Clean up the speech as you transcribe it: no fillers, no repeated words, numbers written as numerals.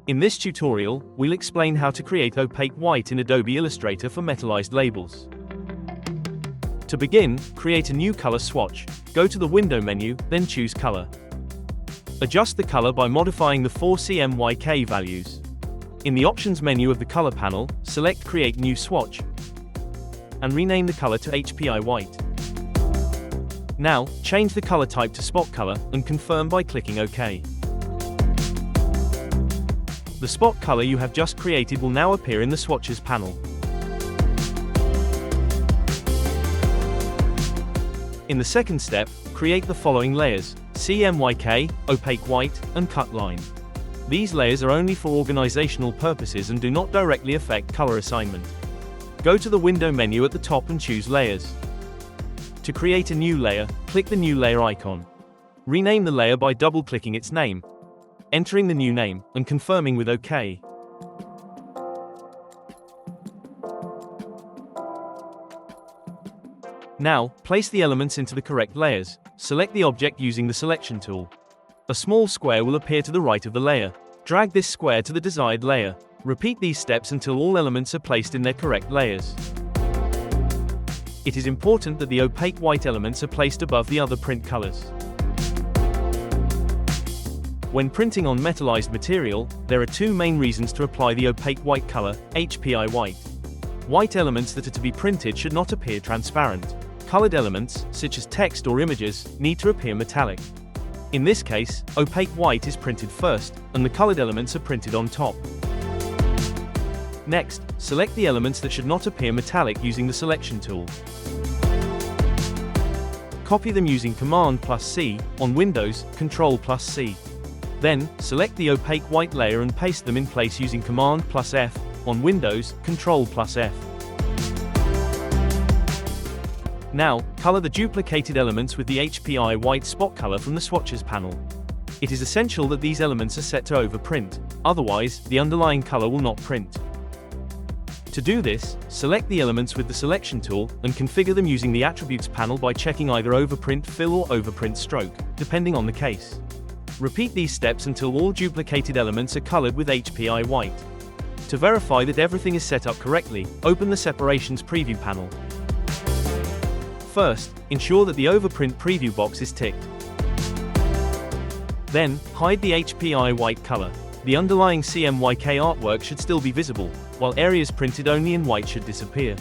In this tutorial, we'll explain how to create opaque white in Adobe Illustrator for metallized labels. To begin, create a new color swatch. Go to the Window menu, then choose Color. Adjust the color by modifying the 4 CMYK values. In the Options menu of the Color panel, select Create New Swatch and rename the color to HPI White. Now, change the color type to spot color and confirm by clicking OK. The spot color you have just created will now appear in the Swatches panel. In the second step, create the following layers: CMYK, opaque white, and cut line. These layers are only for organizational purposes and do not directly affect color assignment. Go to the Window menu at the top and choose Layers. To create a new layer, click the New Layer icon. Rename the layer by double-clicking its name, entering the new name, and confirming with OK. Now, place the elements into the correct layers. Select the object using the Selection tool. A small square will appear to the right of the layer. Drag this square to the desired layer. Repeat these steps until all elements are placed in their correct layers. It is important that the opaque white elements are placed above the other print colors. When printing on metallized material, there are two main reasons to apply the opaque white color, HPI white. White elements that are to be printed should not appear transparent. Colored elements, such as text or images, need to appear metallic. In this case, opaque white is printed first, and the colored elements are printed on top. Next, select the elements that should not appear metallic using the Selection tool. Copy them using Command+C, on Windows, Control+C. Then, select the opaque white layer and paste them in place using Command+F, on Windows, Control+F. Now, color the duplicated elements with the HPI white spot color from the Swatches panel. It is essential that these elements are set to overprint, otherwise, the underlying color will not print. To do this, select the elements with the Selection tool, and configure them using the Attributes panel by checking either Overprint Fill or Overprint Stroke, depending on the case. Repeat these steps until all duplicated elements are colored with HPI white. To verify that everything is set up correctly, open the Separations Preview panel. First, ensure that the Overprint Preview box is ticked. Then, hide the HPI white color. The underlying CMYK artwork should still be visible, while areas printed only in white should disappear.